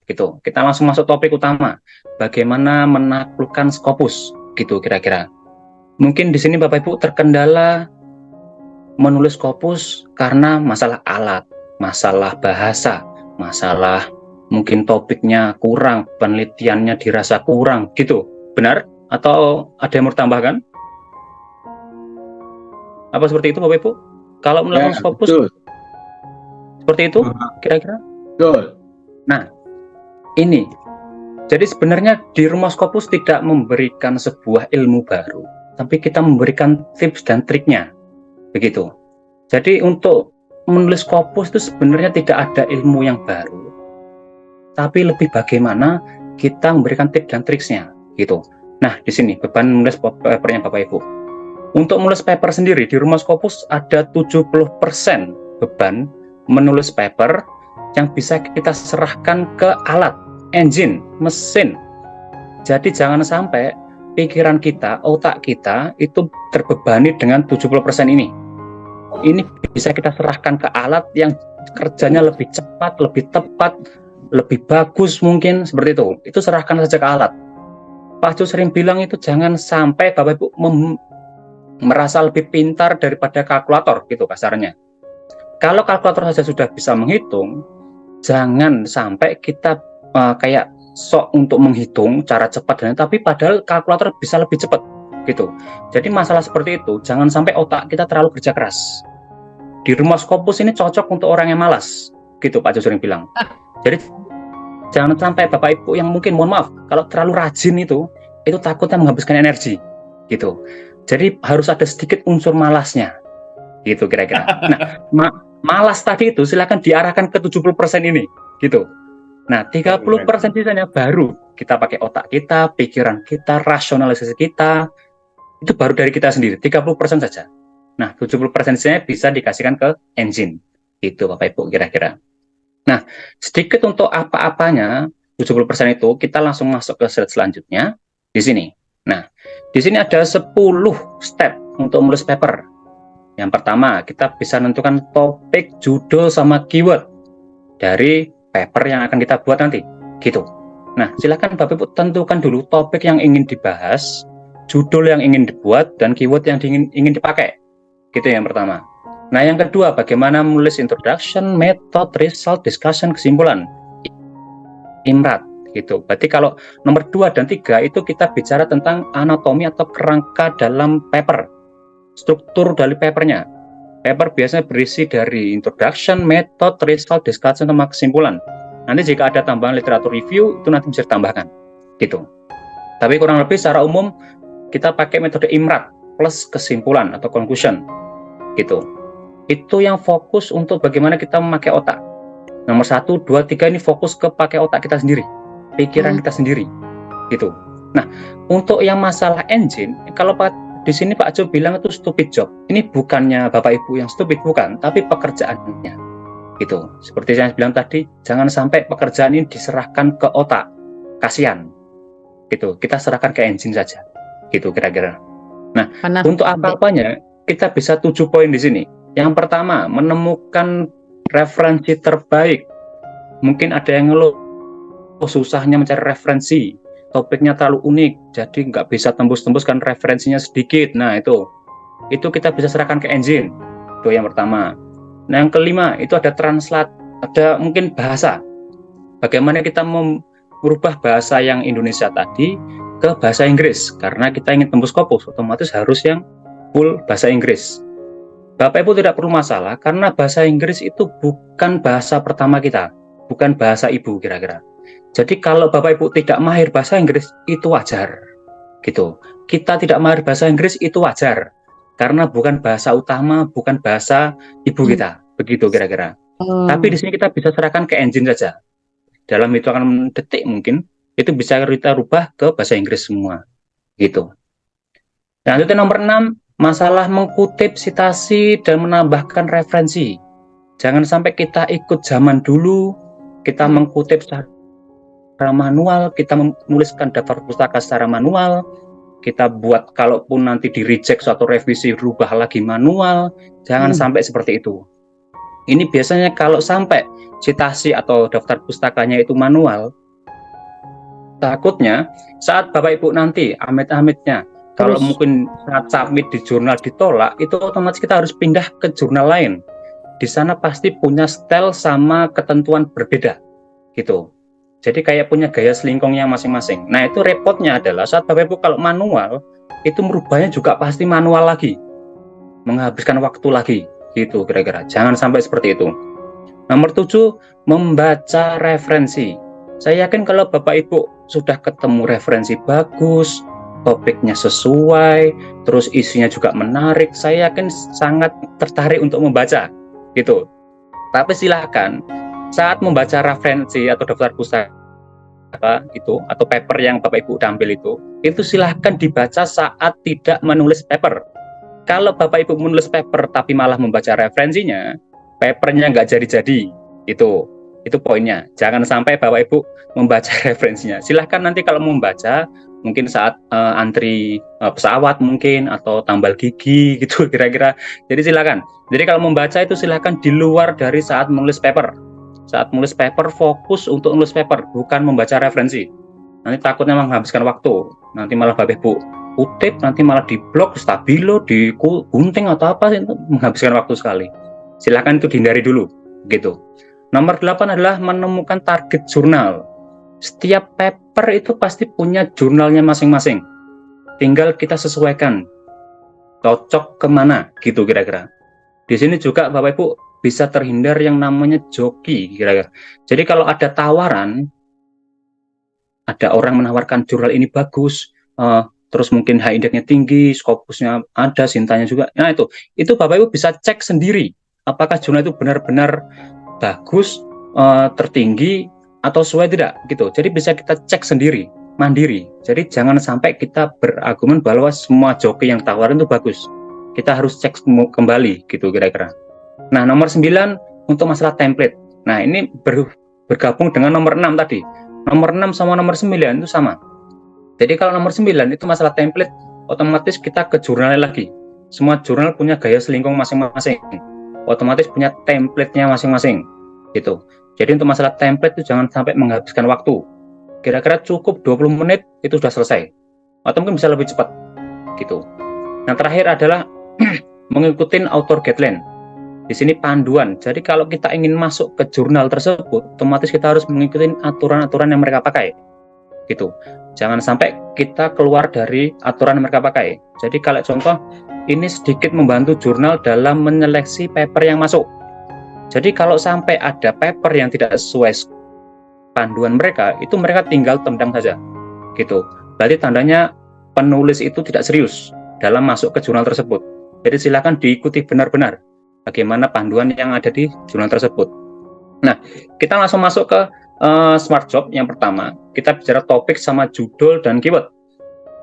gitu. Kita langsung masuk topik utama. Bagaimana menaklukkan Scopus gitu kira-kira. Mungkin di sini Bapak Ibu terkendala menulis Scopus karena masalah alat, masalah bahasa, masalah mungkin topiknya kurang, penelitiannya dirasa kurang gitu. Benar? Atau ada yang mau tambahkan? Apa seperti itu Bapak Ibu? Kalau melakukan Scopus betul. seperti itu kira-kira? Betul. Nah, ini. Jadi sebenarnya di Rumah Scopus tidak memberikan sebuah ilmu baru, tapi kita memberikan tips dan triknya. Begitu. Jadi untuk menulis Scopus itu sebenarnya tidak ada ilmu yang baru, tapi lebih bagaimana kita memberikan tips dan triksnya gitu. Nah, di sini beban menulis papernya Bapak Ibu. Untuk menulis paper sendiri di Rumah Scopus ada 70% beban menulis paper yang bisa kita serahkan ke alat, engine, mesin. Jadi jangan sampai pikiran kita, otak kita itu terbebani dengan 70% ini. Ini bisa kita serahkan ke alat yang kerjanya lebih cepat, lebih tepat, lebih bagus mungkin seperti itu. Itu serahkan saja ke alat. Pak Jo sering bilang itu jangan sampai Bapak Ibu merasa lebih pintar daripada kalkulator gitu kasarnya. Kalau kalkulator saja sudah bisa menghitung, jangan sampai kita kayak sok untuk menghitung cara cepat dan tapi padahal kalkulator bisa lebih cepat gitu. Jadi masalah seperti itu, jangan sampai otak kita terlalu kerja keras. Di Rumah Scopus ini cocok untuk orang yang malas gitu Pak Jo sering bilang. Jadi jangan sampai Bapak Ibu yang mungkin mohon maaf kalau terlalu rajin itu takutnya menghabiskan energi gitu. Jadi harus ada sedikit unsur malasnya gitu kira-kira. Nah, malas tadi itu silakan diarahkan ke 70% ini gitu. Nah, 30% sisanya baru kita pakai otak kita, pikiran kita, rasionalisasi kita. Itu baru dari kita sendiri, 30% saja. Nah, 70% sisanya bisa dikasihkan ke engine. Itu Bapak Ibu kira-kira. Nah, sedikit untuk apa-apanya 70% itu kita langsung masuk ke slide selanjutnya di sini. Nah, di sini ada 10 step untuk menulis paper. Yang pertama, kita bisa menentukan topik, judul, sama keyword dari paper yang akan kita buat nanti, gitu. Nah, silakan Bapak Ibu tentukan dulu topik yang ingin dibahas, judul yang ingin dibuat, dan keyword yang ingin dipakai. Gitu yang pertama. Nah, yang kedua, bagaimana menulis introduction, method, result, discussion, kesimpulan. IMRAT. Gitu. Berarti kalau nomor 2 dan 3 itu kita bicara tentang anatomi atau kerangka dalam paper, struktur dari papernya. Paper biasanya berisi dari introduction, method, result, discussion, sama kesimpulan. Nanti jika ada tambahan literatur review itu nanti bisa ditambahkan gitu. Tapi kurang lebih secara umum kita pakai metode IMRAT plus kesimpulan atau conclusion gitu. Itu yang fokus untuk bagaimana kita memakai otak. Nomor 1, 2, 3 ini fokus ke pakai otak kita sendiri, pikiran kita sendiri, gitu. Nah, untuk yang masalah engine, kalau di sini Pak Jo bilang itu stupid job. Ini bukannya Bapak Ibu yang stupid, bukan, tapi pekerjaannya, gitu. Seperti saya bilang tadi, jangan sampai pekerjaan ini diserahkan ke otak, kasihan, gitu. Kita serahkan ke engine saja, gitu kira-kira. Nah, untuk apa-apanya kita bisa 7 poin di sini. Yang pertama, menemukan referensi terbaik. Mungkin ada yang ngeluh susahnya mencari referensi, topiknya terlalu unik, jadi nggak bisa tembus-tembus kan referensinya sedikit. Nah, itu kita bisa serahkan ke engine. Itu yang pertama. Nah, yang kelima, itu ada translate, ada mungkin bahasa. Bagaimana kita merubah bahasa yang Indonesia tadi ke bahasa Inggris, karena kita ingin tembus Scopus, otomatis harus yang full bahasa Inggris. Bapak Ibu tidak perlu masalah, karena bahasa Inggris itu bukan bahasa pertama kita, bukan bahasa ibu kira-kira. Jadi kalau Bapak Ibu tidak mahir bahasa Inggris, itu wajar, gitu. Kita tidak mahir bahasa Inggris, itu wajar, karena bukan bahasa utama, bukan bahasa ibu kita, begitu kira-kira. Tapi di sini kita bisa serahkan ke engine saja. Dalam hitungan detik mungkin, itu bisa kita rubah ke bahasa Inggris semua, gitu. Nah, itu nomor 6, masalah mengutip sitasi dan menambahkan referensi. Jangan sampai kita ikut zaman dulu, kita mengutip secara manual, kita menuliskan daftar pustaka secara manual, kita buat kalaupun nanti di reject suatu revisi rubah lagi manual, jangan sampai seperti itu. Ini biasanya kalau sampai citasi atau daftar pustakanya itu manual, Takutnya saat Bapak Ibu nanti amit-amitnya kalau Terus, mungkin saat submit di jurnal ditolak, itu otomatis kita harus pindah ke jurnal lain. Di sana pasti punya style sama ketentuan berbeda gitu. Jadi kayak punya gaya selingkongnya masing-masing. Nah, itu repotnya adalah saat Bapak Ibu kalau manual, itu merubahnya juga pasti manual lagi, menghabiskan waktu lagi gitu kira-kira. Jangan sampai seperti itu. Nomor 7, membaca referensi. Saya yakin kalau Bapak Ibu sudah ketemu referensi bagus, topiknya sesuai, terus isinya juga menarik, saya yakin sangat tertarik untuk membaca gitu. Tapi silakan saat membaca referensi atau daftar pustaka itu atau paper yang Bapak Ibu ambil itu silahkan dibaca saat tidak menulis paper. Kalau Bapak Ibu menulis paper tapi malah membaca referensinya, papernya nggak jadi-jadi. Itu poinnya. Jangan sampai Bapak Ibu membaca referensinya. Silahkan nanti kalau membaca, mungkin saat antri pesawat mungkin, atau tambal gigi gitu kira-kira. Jadi silahkan. Jadi kalau membaca itu silahkan di luar dari saat menulis paper. Saat menulis paper, fokus untuk menulis paper, bukan membaca referensi. Nanti takutnya menghabiskan waktu. Nanti malah Bapak Ibu kutip, nanti malah di blog, stabilo, di gunting atau apa, itu menghabiskan waktu sekali. Silakan itu dihindari dulu, gitu. Nomor 8 adalah menemukan target jurnal. Setiap paper itu pasti punya jurnalnya masing-masing. Tinggal kita sesuaikan, cocok kemana, gitu kira-kira. Di sini juga Bapak Ibu bisa terhindar yang namanya joki, kira-kira. Jadi kalau ada tawaran, ada orang menawarkan jurnal ini bagus, terus mungkin high index-nya tinggi, Scopusnya ada, Sintanya juga. Nah, itu Bapak Ibu bisa cek sendiri apakah jurnal itu benar-benar bagus, tertinggi atau sesuai tidak gitu. Jadi bisa kita cek sendiri, mandiri. Jadi jangan sampai kita berargumen bahwa semua joki yang tawarin itu bagus. Kita harus cek kembali gitu kira-kira. Nah, nomor 9 untuk masalah template. Nah, ini bergabung dengan nomor 6 tadi. Nomor 6 sama nomor 9 itu sama. Jadi kalau nomor 9 itu masalah template, otomatis kita ke jurnalnya lagi. Semua jurnal punya gaya selingkong masing-masing. Otomatis punya template-nya masing-masing. Gitu. Jadi untuk masalah template itu jangan sampai menghabiskan waktu. Kira-kira cukup 20 menit itu sudah selesai. Atau mungkin bisa lebih cepat. Gitu. Nah, terakhir adalah mengikuti author guideline. Di sini panduan. Jadi kalau kita ingin masuk ke jurnal tersebut, otomatis kita harus mengikuti aturan-aturan yang mereka pakai. Gitu. Jangan sampai kita keluar dari aturan yang mereka pakai. Jadi kalau contoh, ini sedikit membantu jurnal dalam menyeleksi paper yang masuk. Jadi kalau sampai ada paper yang tidak sesuai panduan mereka, itu mereka tinggal tendang saja. Gitu. Berarti tandanya penulis itu tidak serius dalam masuk ke jurnal tersebut. Jadi silakan diikuti benar-benar bagaimana panduan yang ada di jurnal tersebut. Nah, kita langsung masuk ke Smart Job yang pertama. Kita bicara topik sama judul dan keyword.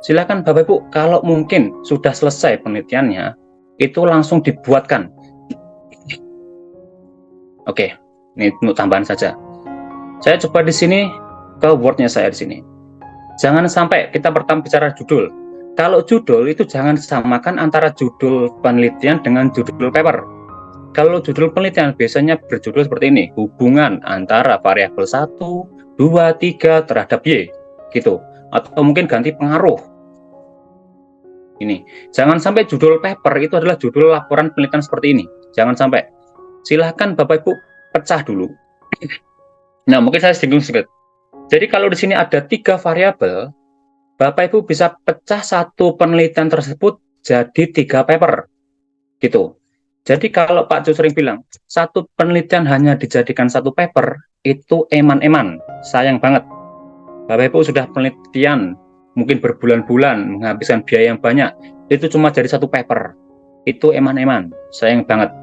Silakan Bapak Ibu, kalau mungkin sudah selesai penelitiannya, itu langsung dibuatkan. Oke, ini untuk tambahan saja. Saya coba di sini ke Word-nya saya di sini. Jangan sampai kita pertama bicara judul. Kalau judul itu jangan samakan antara judul penelitian dengan judul paper. Kalau judul penelitian biasanya berjudul seperti ini, hubungan antara variabel 1, 2, 3 terhadap Y, gitu. Atau mungkin ganti pengaruh. Ini, jangan sampai judul paper itu adalah judul laporan penelitian seperti ini. Jangan sampai. Silahkan Bapak Ibu pecah dulu. Nah, mungkin saya singgung sedikit. Jadi kalau di sini ada 3 variabel, Bapak Ibu bisa pecah satu penelitian tersebut jadi 3 paper, gitu. Jadi kalau Pak Jo sering bilang, satu penelitian hanya dijadikan satu paper, itu eman-eman, sayang banget. Bapak Ibu sudah penelitian, mungkin berbulan-bulan, menghabiskan biaya yang banyak, itu cuma jadi satu paper. Itu eman-eman, sayang banget.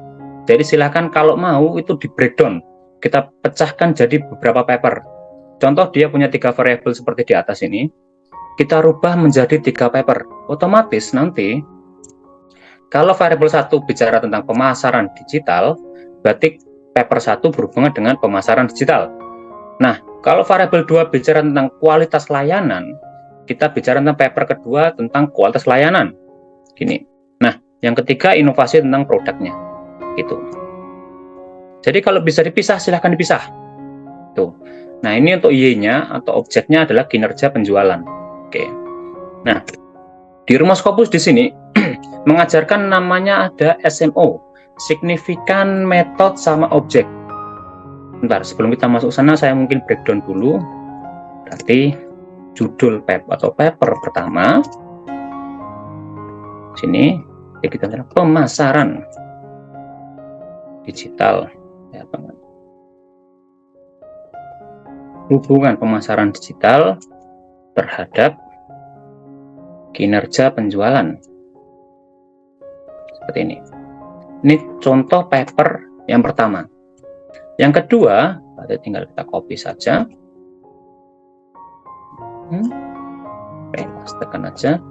Jadi silahkan kalau mau itu di breakdown, kita pecahkan jadi beberapa paper. Contoh dia punya 3 variabel seperti di atas ini, kita rubah menjadi 3 paper. Otomatis nanti kalau variabel 1 bicara tentang pemasaran digital, berarti paper 1 berhubungan dengan pemasaran digital. Nah, kalau variabel 2 bicara tentang kualitas layanan, kita bicara tentang paper kedua tentang kualitas layanan. Gini. Nah, yang ketiga inovasi tentang produknya. Gitu. Jadi kalau bisa dipisah, silahkan dipisah. Tuh. Nah, ini untuk Y-nya atau objeknya adalah kinerja penjualan. Oke. Nah, di Rumah Scopus di sini mengajarkan namanya ada SMO, signifikan, metode, sama objek. Bentar, sebelum kita masuk sana saya mungkin breakdown dulu. Berarti judul atau paper pertama sini kita bilang pemasaran digital, ya, hubungan pemasaran digital terhadap kinerja penjualan. Seperti ini. Ini contoh paper yang pertama. Yang kedua, berarti tinggal kita copy saja. Oke, tekan aja.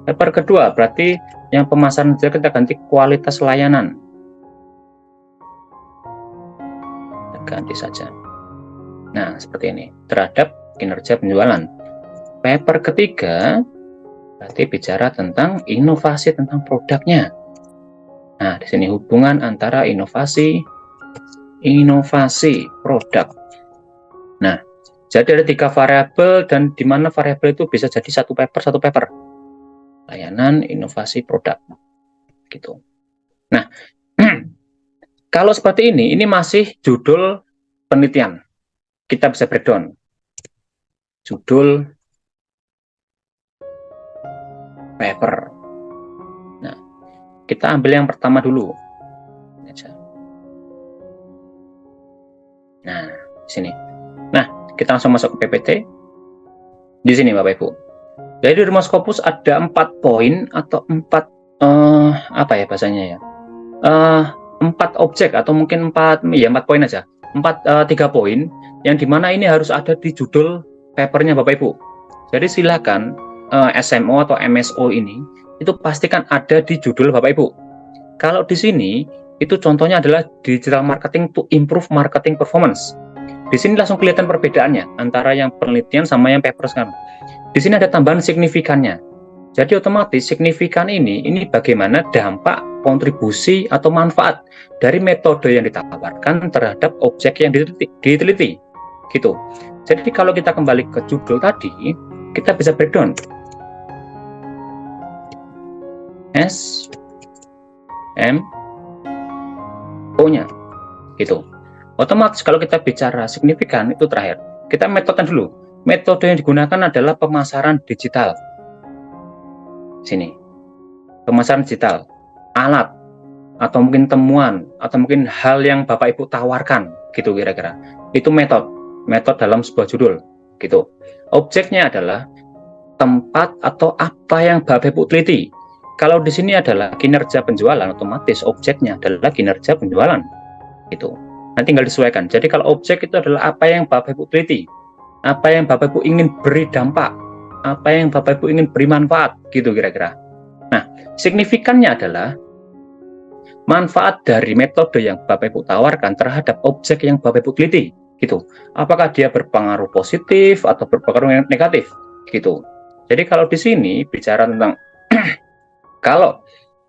Paper kedua, berarti yang pemasaran digital kita ganti kualitas layanan. Kita ganti saja. Nah, seperti ini. Terhadap kinerja penjualan. Paper ketiga, berarti bicara tentang inovasi tentang produknya. Nah, di sini hubungan antara inovasi produk. Nah, jadi ada 3 variabel dan di mana variabel itu bisa jadi satu paper. Layanan, inovasi, produk. Gitu. Nah, kalau seperti ini masih judul penelitian. Kita bisa breakdown. Judul paper. Nah, kita ambil yang pertama dulu. Nah, di sini. Nah, kita langsung masuk ke PPT. Di sini Bapak Ibu. Jadi di Rumah Scopus ada 4 poin atau 4 apa ya bahasanya ya? 4 objek atau mungkin 4 poin aja. 3 poin yang dimana ini harus ada di judul papernya Bapak Ibu. Jadi silakan SMO atau MSO ini itu pastikan ada di judul Bapak Ibu. Kalau di sini itu contohnya adalah digital marketing to improve marketing performance. Di sini langsung kelihatan perbedaannya antara yang penelitian sama yang paper sekarang. Di sini ada tambahan signifikannya. Jadi otomatis signifikan ini bagaimana dampak, kontribusi atau manfaat dari metode yang ditawarkan terhadap objek yang diteliti. Gitu. Jadi kalau kita kembali ke judul tadi, kita bisa breakdown. O-nya gitu. Otomatis kalau kita bicara signifikan itu terakhir. Kita metode dulu. Metode yang digunakan adalah pemasaran digital. Sini. Pemasaran digital. Alat atau mungkin temuan atau mungkin hal yang Bapak Ibu tawarkan gitu kira-kira. Itu metode dalam sebuah judul gitu. Objeknya adalah tempat atau apa yang Bapak Ibu teliti. Kalau di sini adalah kinerja penjualan, otomatis objeknya adalah kinerja penjualan. Itu. Nanti tinggal disesuaikan. Jadi kalau objek itu adalah apa yang Bapak Ibu teliti, apa yang Bapak Ibu ingin beri dampak, apa yang Bapak Ibu ingin beri manfaat, gitu kira-kira. Nah, signifikannya adalah manfaat dari metode yang Bapak Ibu tawarkan terhadap objek yang Bapak Ibu teliti, gitu. Apakah dia berpengaruh positif atau berpengaruh negatif, gitu. Jadi kalau di sini bicara tentang kalau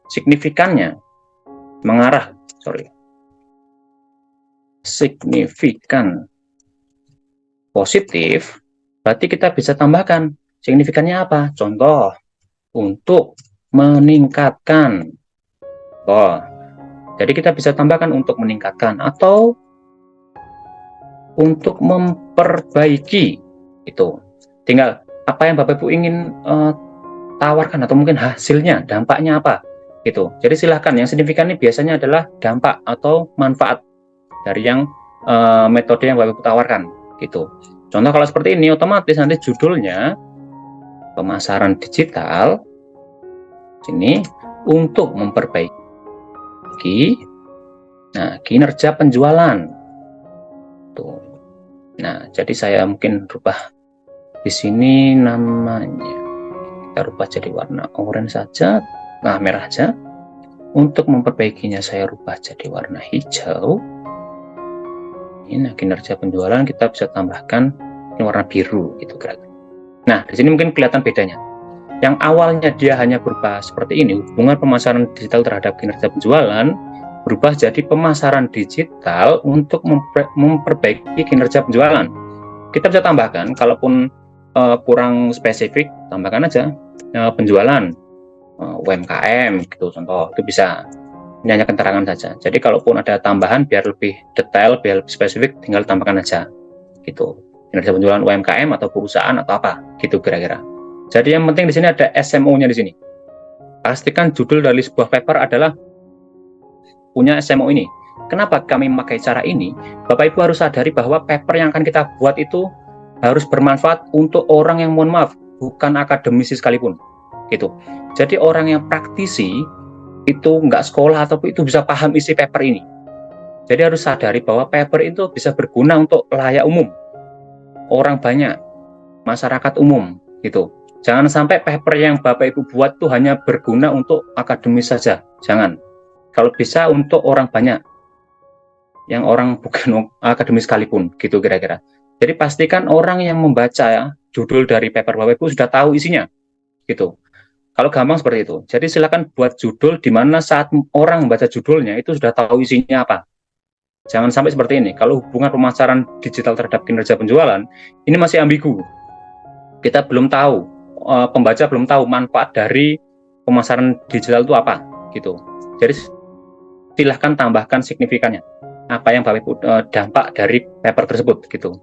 signifikannya mengarah, signifikan positif, berarti kita bisa tambahkan signifikannya apa? Contoh, untuk meningkatkan. Jadi kita bisa tambahkan untuk meningkatkan atau untuk memperbaiki. Itu. Tinggal apa yang Bapak Ibu ingin tawarkan atau mungkin hasilnya, dampaknya apa gitu. Jadi silahkan, yang signifikan ini biasanya adalah dampak atau manfaat dari yang metode yang Bapak Ibu tawarkan gitu. Contoh kalau seperti ini otomatis nanti judulnya pemasaran digital sini untuk memperbaiki kinerja penjualan tuh. Nah, jadi saya mungkin rubah di sini namanya. Kita rubah jadi warna orange saja, merah aja. Untuk memperbaikinya saya rubah jadi warna hijau. Ini kinerja penjualan kita bisa tambahkan ini warna biru gitu kira-kira. Nah, di sini mungkin kelihatan bedanya. Yang awalnya dia hanya berubah seperti ini, hubungan pemasaran digital terhadap kinerja penjualan berubah jadi pemasaran digital untuk memperbaiki kinerja penjualan. kita bisa tambahkan, kalaupun kurang spesifik, tambahkan aja penjualan UMKM gitu, contoh itu bisa. Ini hanya keterangan saja. Jadi kalaupun ada tambahan biar lebih detail, biar lebih spesifik, tinggal tambahkan aja gitu. Kinerja penjualan UMKM atau perusahaan atau apa gitu kira-kira. Jadi yang penting di sini ada SMO-nya di sini. Pastikan judul dari sebuah paper adalah punya SMO ini. Kenapa kami memakai cara ini? Bapak Ibu harus sadari bahwa paper yang akan kita buat itu harus bermanfaat untuk orang yang, mohon maaf, bukan akademisi sekalipun gitu. Jadi orang yang praktisi itu nggak sekolah ataupun itu bisa paham isi paper ini. Jadi harus sadari bahwa paper itu bisa berguna untuk layak umum, orang banyak, masyarakat umum gitu. Jangan sampai paper yang Bapak Ibu buat itu hanya berguna untuk akademis saja, jangan. Kalau bisa untuk orang banyak, yang orang bukan akademis sekalipun gitu kira-kira. Jadi pastikan orang yang membaca ya, judul dari paper Bapak Ibu sudah tahu isinya gitu. Kalau gampang seperti itu. Jadi silakan buat judul di mana saat orang membaca judulnya itu sudah tahu isinya apa. Jangan sampai seperti ini. Kalau hubungan pemasaran digital terhadap kinerja penjualan, ini masih ambigu. Kita belum tahu, pembaca belum tahu manfaat dari pemasaran digital itu apa gitu. Jadi silahkan tambahkan signifikannya. Apa yang Bapak Ibu dampak dari paper tersebut gitu.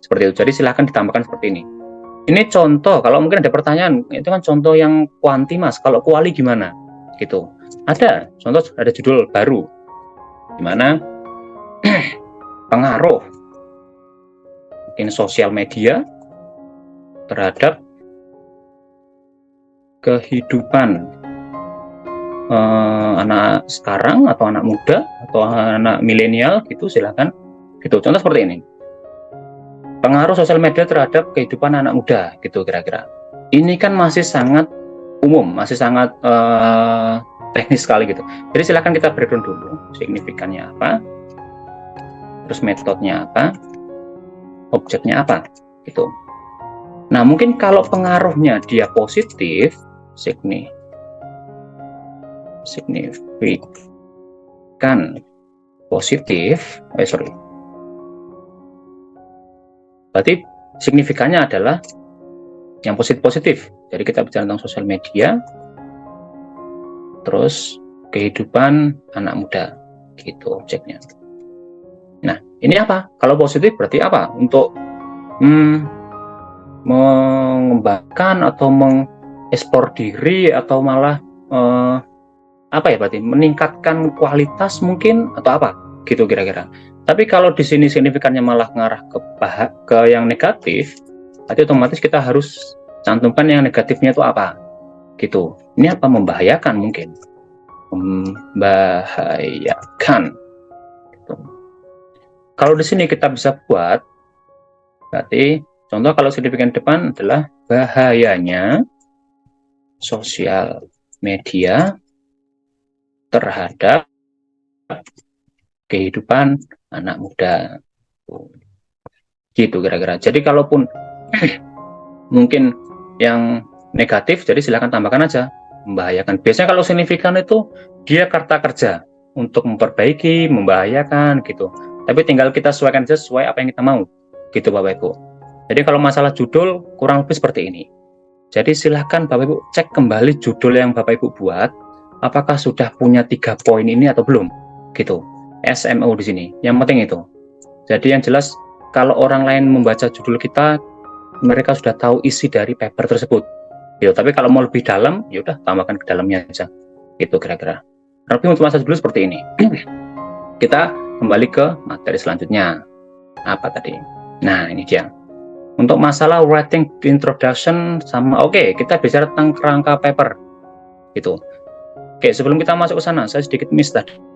Seperti itu. Jadi silahkan ditambahkan seperti ini. Ini contoh, kalau mungkin ada pertanyaan, itu kan contoh yang kuanti Mas, kalau kuali gimana? Gitu. Ada, contoh ada judul baru, gimana pengaruh mungkin sosial media terhadap kehidupan anak sekarang atau anak muda atau anak milenial gitu, silakan. Gitu, contoh seperti ini. Pengaruh sosial media terhadap kehidupan anak muda gitu kira-kira. Ini kan masih sangat umum, masih sangat teknis sekali gitu. Jadi silakan kita breakdown dulu signifikannya apa, terus metodenya apa, objeknya apa gitu. Nah mungkin kalau pengaruhnya dia positif, signifikan positif, berarti signifikannya adalah yang positif-positif. Jadi kita bicara tentang sosial media, terus kehidupan anak muda, gitu objeknya. Nah, ini apa? Kalau positif berarti apa? Untuk mengembangkan atau mengekspor diri atau malah apa ya berarti? Meningkatkan kualitas mungkin atau apa? Gitu kira-kira. Tapi kalau di sini signifikannya malah ngarah ke yang negatif, berarti otomatis kita harus cantumkan yang negatifnya itu apa, gitu. Ini apa? Membahayakan mungkin, membahayakan. Gitu. Kalau di sini kita bisa buat, berarti contoh kalau signifikan depan adalah bahayanya sosial media terhadap kehidupan anak muda, gitu kira-kira. Jadi kalaupun mungkin yang negatif, jadi silakan tambahkan aja membahayakan. Biasanya kalau signifikan itu dia kata kerja untuk memperbaiki, membahayakan gitu. Tapi tinggal kita sesuaikan aja sesuai apa yang kita mau, gitu Bapak Ibu. Jadi kalau masalah judul kurang lebih seperti ini. Jadi silahkan Bapak Ibu cek kembali judul yang Bapak Ibu buat, apakah sudah punya 3 poin ini atau belum, gitu. SMO di sini, yang penting itu. Jadi yang jelas kalau orang lain membaca judul kita, mereka sudah tahu isi dari paper tersebut. Gitu. Tapi kalau mau lebih dalam, ya udah tambahkan ke dalamnya aja. Gitu kira-kira. Tapi untuk masa dulu seperti ini. Kita kembali ke materi selanjutnya. Apa tadi? Nah, ini dia. Untuk masalah writing introduction sama kita bicara tentang kerangka paper. Gitu. Oke, sebelum kita masuk ke sana, saya sedikit miss tadi.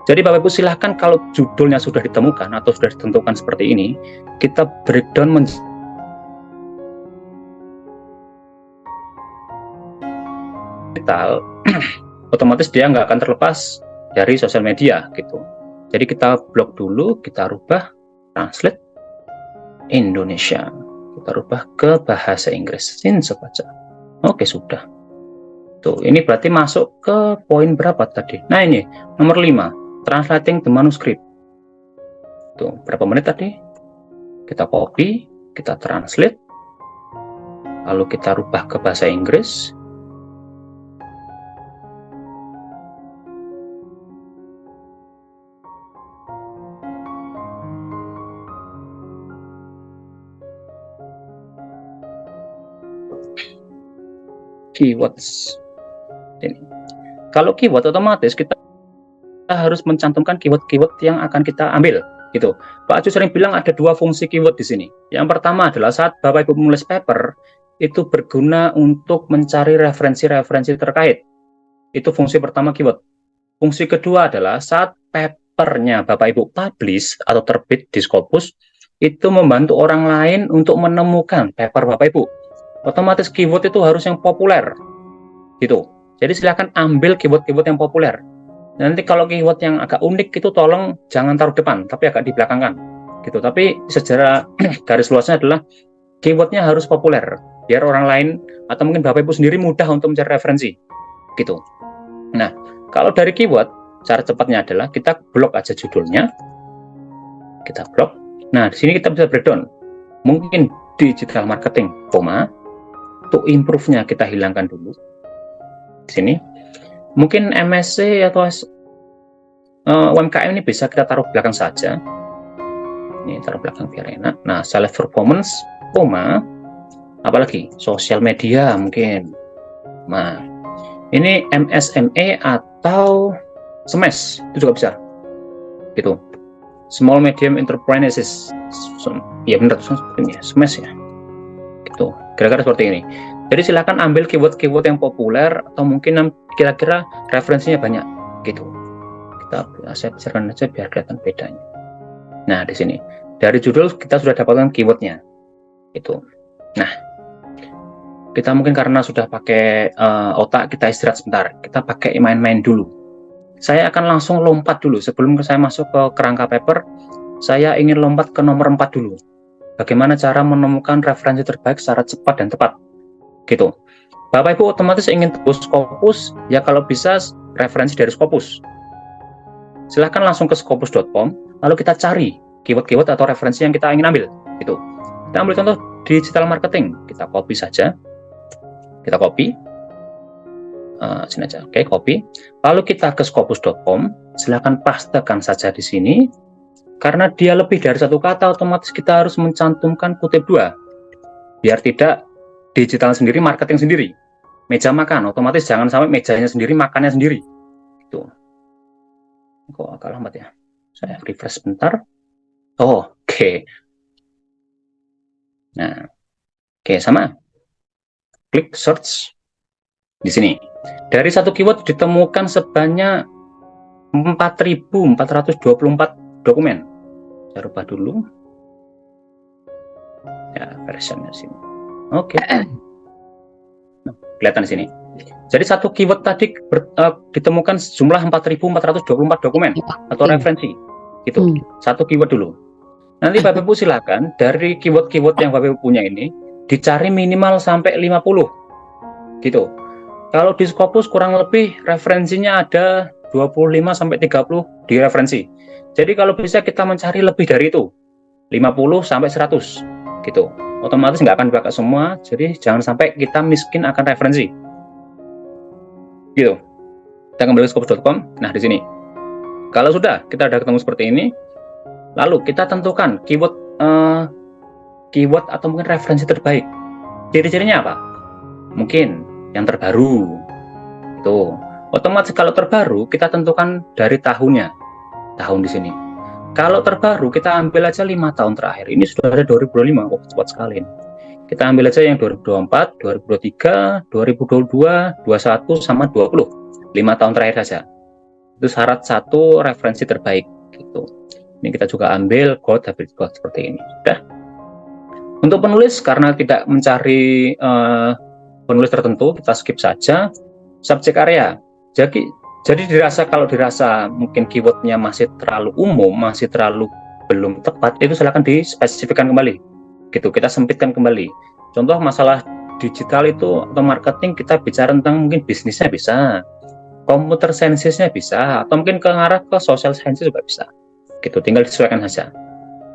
Jadi Bapak Ibu silahkan kalau judulnya sudah ditemukan atau sudah ditentukan seperti ini, kita breakdown digital, otomatis dia nggak akan terlepas dari sosial media gitu. Jadi kita blok dulu, kita rubah translate Indonesia, kita rubah ke bahasa Inggris. Baca. Oke sudah. Tuh, ini berarti masuk ke poin berapa tadi? Nah ini nomor 5. Translating the manuscript. Tuh, berapa menit tadi? kita copy, kita translate, lalu kita rubah ke bahasa Inggris. Keywords ini. Kalau keyword otomatis kita harus mencantumkan keyword-keyword yang akan kita ambil gitu. Pak Acu sering bilang ada dua fungsi keyword di sini. Yang pertama adalah saat Bapak Ibu menulis paper itu berguna untuk mencari referensi-referensi terkait. Itu fungsi pertama keyword. Fungsi kedua adalah saat papernya Bapak Ibu publish atau terbit di Scopus itu membantu orang lain untuk menemukan paper Bapak Ibu. Otomatis keyword itu harus yang populer gitu. Jadi silahkan ambil keyword-keyword yang populer. Nanti kalau keyword yang agak unik itu tolong jangan taruh depan, tapi agak dibelakangkan gitu. Tapi secara garis luasnya adalah keywordnya harus populer biar orang lain atau mungkin Bapak Ibu sendiri mudah untuk mencari referensi gitu. Nah, kalau dari keyword cara cepatnya adalah kita blok aja judulnya, kita blok. Nah, di sini kita bisa breakdown. Mungkin digital marketing, koma. Untuk improve-nya kita hilangkan dulu. Di sini. Mungkin MSC atau UMKM ini bisa kita taruh belakang saja. Ini taruh belakang biar enak. Nah, self performance, koma. Apalagi sosial media mungkin. Nah, ini MSME atau SMES itu juga bisa. Gitu. Small Medium Enterprises. Ya benar, SMES ya. Gitu. Kira-kira seperti ini. Jadi silakan ambil keyword-keyword yang populer atau mungkin kira-kira referensinya banyak gitu. Saya besarkan aja biar kelihatan bedanya. Nah, di sini dari judul kita sudah dapatkan keywordnya. Itu. Nah, kita mungkin karena sudah pakai otak, kita istirahat sebentar. Kita pakai main-main dulu. Saya akan langsung lompat dulu sebelum saya masuk ke kerangka paper. Saya ingin lompat ke nomor 4 dulu. Bagaimana cara menemukan referensi terbaik secara cepat dan tepat, gitu. Bapak Ibu otomatis ingin tebus Scopus, ya kalau bisa referensi dari Scopus. Silahkan langsung ke scopus.com, lalu kita cari keyword-keyword atau referensi yang kita ingin ambil, gitu. Kita ambil contoh digital marketing, kita copy saja, kita copy, sini aja, oke, copy. Lalu kita ke scopus.com, silahkan pastekan saja di sini. Karena dia lebih dari satu kata, otomatis kita harus mencantumkan kutip 2. Biar tidak digital sendiri, marketing sendiri. Meja makan, otomatis jangan sampai mejanya sendiri, makannya sendiri. Itu. Kok agak lambat ya? Saya refresh sebentar. Oh, oke. Nah, oke, sama. Klik search di sini. Dari satu keyword ditemukan sebanyak 4.424 dokumen. Saya rubah dulu ya versionnya sini. Oke. Nah, kelihatan di sini. Jadi satu keyword tadi ditemukan sejumlah 4.424 dokumen atau referensi gitu. Satu keyword dulu. Nanti Bapak Ibu silakan dari keyword-keyword yang Bapak Ibu punya ini dicari minimal sampai 50 gitu. Kalau di Scopus kurang lebih referensinya ada 25 sampai 30 di referensi. Jadi kalau bisa kita mencari lebih dari itu, 50 sampai 100 gitu. Otomatis nggak akan dipakai semua, jadi jangan sampai kita miskin akan referensi. Gitu. Kita kembali ke scopus.com. Nah, di sini. Kalau sudah kita udah ketemu seperti ini, lalu kita tentukan keyword keyword atau mungkin referensi terbaik. Ciri-cirinya apa? Mungkin yang terbaru. Itu. Otomatis kalau terbaru kita tentukan dari tahunnya. Tahun di sini. Kalau terbaru kita ambil aja 5 tahun terakhir. Ini sudah ada 2025. Oh, cepat sekali. Kita ambil aja yang 2024, 2023, 2022, 21 sama 20. 5 tahun terakhir saja. Itu syarat satu referensi terbaik gitu. Ini kita juga ambil gold, habit gold seperti ini. Sudah. Untuk penulis karena tidak mencari penulis tertentu, kita skip saja. Subjek area. Jadi kalau dirasa mungkin keywordnya masih terlalu umum, masih terlalu belum tepat, itu silakan dispesifikkan kembali. Gitu, kita sempitkan kembali. Contoh masalah digital itu atau marketing kita bicara tentang mungkin bisnisnya bisa, computer science-nya bisa, atau mungkin ke arah ke social science juga bisa. Gitu, tinggal disesuaikan saja.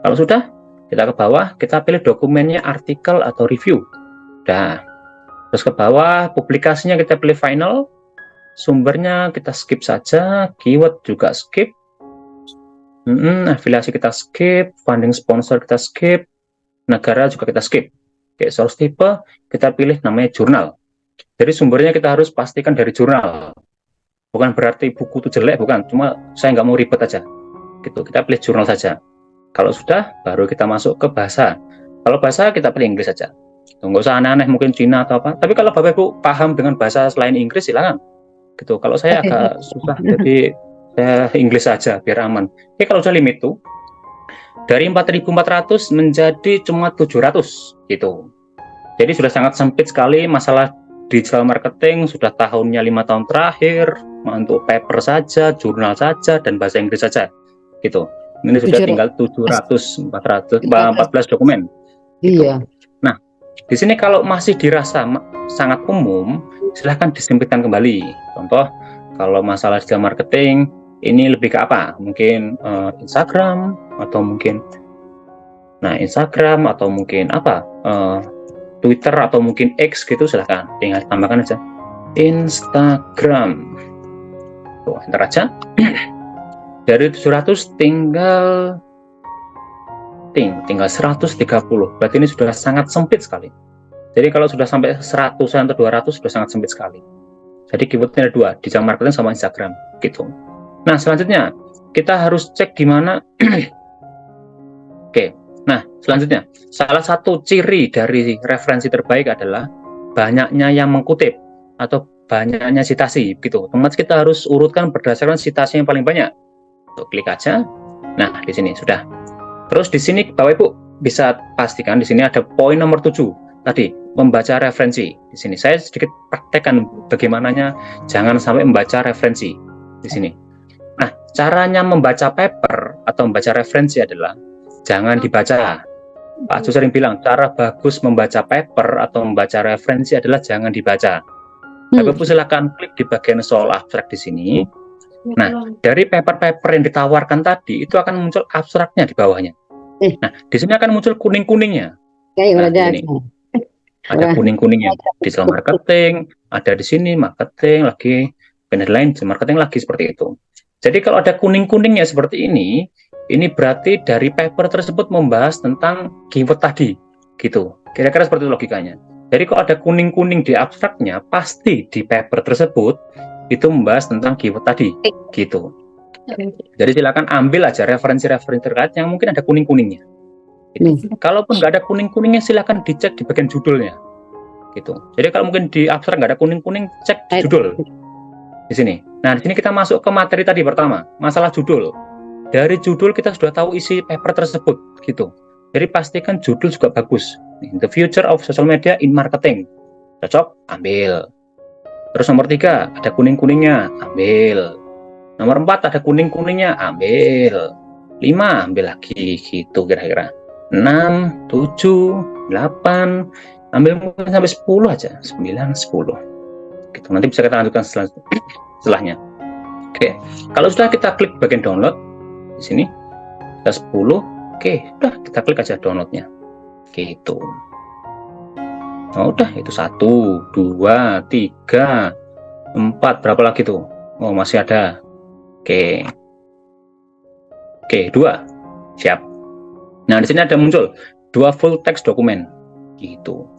Kalau sudah, Kita ke bawah, kita pilih dokumennya artikel atau review. Udah. Terus ke bawah, publikasinya kita pilih final. Sumbernya kita skip saja, keyword juga skip. Afiliasi kita skip, funding sponsor kita skip, negara juga kita skip. Oke, source type kita pilih namanya jurnal. Jadi sumbernya kita harus pastikan dari jurnal. Bukan berarti buku itu jelek, bukan. Cuma saya nggak mau ribet aja. Gitu, kita pilih jurnal saja. Kalau sudah, baru kita masuk ke bahasa. Kalau bahasa, kita pilih Inggris saja. Nggak usah aneh-aneh, mungkin Cina atau apa. Tapi kalau Bapak Ibu paham dengan bahasa selain Inggris, silakan. Gitu. Kalau saya agak susah, jadi saya Inggris saja, biar aman. Oke, kalau sudah limit tuh, dari 4.400 menjadi cuma 700, gitu. Jadi sudah sangat sempit sekali masalah digital marketing, sudah tahunnya 5 tahun terakhir, untuk paper saja, jurnal saja, dan bahasa Inggris saja. Gitu. Ini sudah tinggal 14 dokumen. Gitu. Iya. Nah, di sini kalau masih dirasa sangat umum, silahkan disempitkan kembali. Contoh, kalau masalah digital marketing, ini lebih ke apa? Mungkin Instagram, atau mungkin Instagram, atau mungkin apa? Twitter, atau mungkin X gitu, silahkan. Tinggal tambahkan aja. Instagram. Tuh, enter aja. Dari 700 tinggal 130. Berarti ini sudah sangat sempit sekali. Jadi kalau sudah sampai 100 atau 200 sudah sangat sempit sekali. Jadi keywordnya ada 2, digital marketing sama Instagram gitu. Nah, selanjutnya kita harus cek di mana. Oke. Nah, selanjutnya salah satu ciri dari referensi terbaik adalah banyaknya yang mengutip atau banyaknya citasi gitu. Otomatis kita harus urutkan berdasarkan citasi yang paling banyak. Klik aja. Nah, di sini sudah. Terus di sini Bapak Ibu bisa pastikan di sini ada poin nomor 7 tadi, membaca referensi. Di sini saya sedikit praktekkan bagaimananya jangan sampai membaca referensi di sini. Nah, caranya membaca paper atau membaca referensi adalah jangan dibaca. Pak Ju sering bilang cara bagus membaca paper atau membaca referensi adalah jangan dibaca. Bapak Ibu silakan klik di bagian soal abstrak di sini. Nah, dari paper-paper yang ditawarkan tadi itu akan muncul abstraknya di bawahnya. Nah, di sini akan muncul kuning-kuningnya. Nah, di sini ada kuning-kuningnya. Digital marketing, ada di sini marketing lagi, lain marketing lagi seperti itu. Jadi kalau ada kuning-kuningnya seperti ini berarti dari paper tersebut membahas tentang keyword tadi, gitu. Kira-kira seperti itu logikanya. Jadi kalau ada kuning-kuning di abstraknya, pasti di paper tersebut itu membahas tentang keyword tadi, gitu. Jadi silakan ambil aja referensi-referensi terkait yang mungkin ada kuning-kuningnya. Gitu. Kalaupun nggak ada kuning-kuningnya, silakan dicek di bagian judulnya. Gitu. Jadi kalau mungkin di abstrak nggak ada kuning-kuning, cek di judul. Di sini. Nah, di sini kita masuk ke materi tadi pertama, masalah judul. Dari judul kita sudah tahu isi paper tersebut, gitu. Jadi pastikan judul juga bagus. The Future of Social Media in Marketing. Cocok? Ambil. Terus nomor 3, ada kuning-kuningnya, ambil. Nomor 4, ada kuning-kuningnya, ambil. 5, ambil lagi, gitu kira-kira. 6, 7, 8, ambil mungkin sampai 10 aja, 9, 10. Gitu, nanti bisa kita lanjutkan setelahnya. Oke, kalau sudah kita klik bagian download, di sini, kita 10, oke, udah kita klik aja downloadnya. Gitu. Oh, udah itu 1, 2, 3, 4, berapa lagi tuh? Oh, masih ada. Oke, 2, siap. Nah, di sini ada muncul 2 full text dokumen, gitu.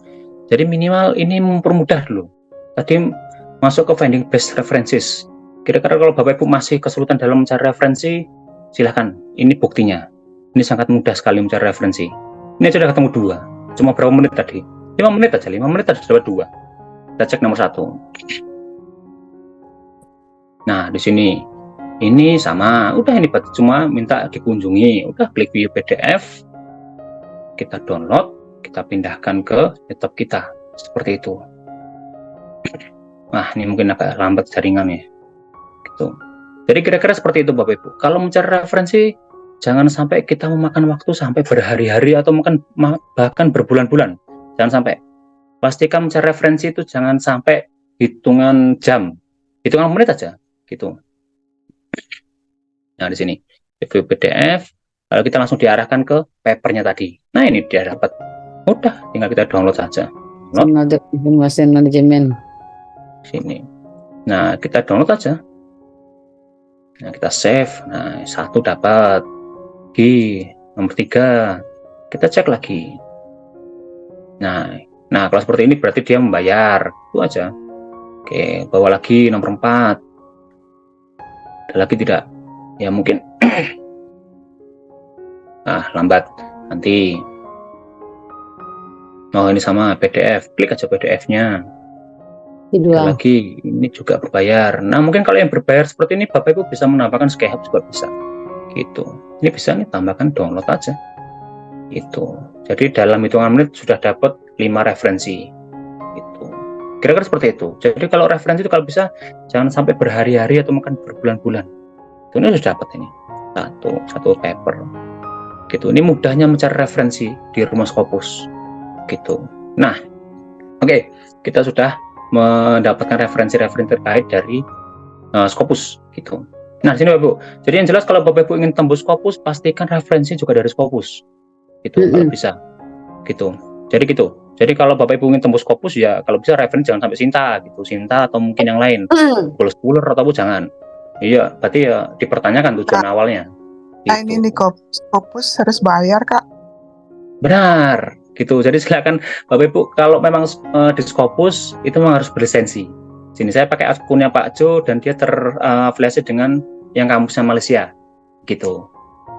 Jadi minimal ini mempermudah dulu. Tadi masuk ke finding best references. Kira-kira kalau Bapak Ibu masih kesulitan dalam mencari referensi, silahkan. Ini buktinya. Ini sangat mudah sekali mencari referensi. Ini sudah ketemu 2. Cuma berapa menit tadi? 5 menit aja, 5 menit aja dapat 2. Kita cek nomor 1. Nah, di sini ini sama, udah ini cuma minta dikunjungi, udah klik view PDF, kita download, kita pindahkan ke laptop kita, seperti itu. Nah, ini mungkin agak lambat jaringannya, gitu. Jadi kira-kira seperti itu Bapak Ibu. Kalau mencari referensi, jangan sampai kita memakan waktu sampai berhari-hari atau mungkin bahkan berbulan-bulan. Jangan sampai. Pastikan mencari referensi itu jangan sampai hitungan jam, hitungan menit aja, gitu. Nah, di sini review PDF, Lalu kita langsung diarahkan ke papernya tadi. Nah ini dia dapat. Udah, tinggal kita download saja. Download information management. Sini. Nah kita download aja. Nah kita save. Nah 1 dapat. Nomor 3 kita cek lagi. Nah kalau seperti ini berarti dia membayar. Itu aja. Oke, bawa lagi nomor 4. Ada lagi tidak? Ya mungkin lambat nanti. Oh ini sama PDF, klik aja PDF-nya. Ada lagi, ini juga berbayar. Nah mungkin kalau yang berbayar seperti ini Bapak Ibu bisa menambahkan Skyhub juga bisa. Gitu. Ini bisa nih tambahkan download aja. Itu. Jadi dalam hitungan menit sudah dapat 5 referensi. Itu. Kira-kira seperti itu. Jadi kalau referensi itu kalau bisa jangan sampai berhari-hari atau mungkin berbulan-bulan. Ini sudah dapat ini. Satu paper. Gitu. Ini mudahnya mencari referensi di Rumah Scopus. Gitu. Nah, oke, kita sudah mendapatkan referensi-referensi terkait dari Scopus gitu. Nah, sini Bapak Ibu. Jadi yang jelas kalau Bapak Ibu ingin tembus Scopus, pastikan referensi juga dari Scopus. Gitu, kalau bisa. Gitu. Jadi gitu. Jadi kalau Bapak Ibu ingin tembus Scopus ya kalau bisa referensi jangan sampai Sinta gitu. Sinta atau mungkin yang lain. Puler ataupun jangan. Iya, berarti ya dipertanyakan tujuan awalnya. Gitu. Ini di Scopus harus bayar, Kak? Benar. Gitu. Jadi silakan Bapak Ibu kalau memang di Scopus itu memang harus berlisensi. Sini saya pakai akunnya Pak Jo dan dia terafiliasi dengan yang kampusnya Malaysia. Gitu.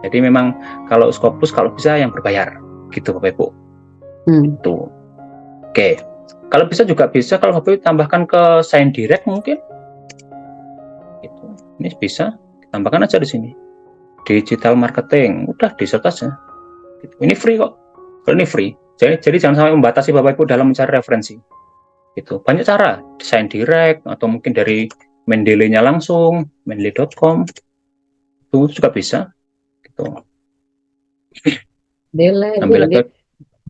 Jadi memang kalau Scopus kalau bisa yang berbayar. Gitu Bapak Ibu. Gitu. Oke. Kalau bisa juga bisa kalau Bapak Ibu tambahkan ke Sign Direct mungkin. Gitu. Ini bisa tambahkan aja di sini. Digital marketing, udah di-search aja. Gitu. Ini free kok. Kalau ini free. Jadi jangan sampai membatasi Bapak Ibu dalam mencari referensi. Itu banyak cara, desain direct atau mungkin dari Mendeley-nya langsung, mendeley.com itu juga bisa. Gitu. Ambil aja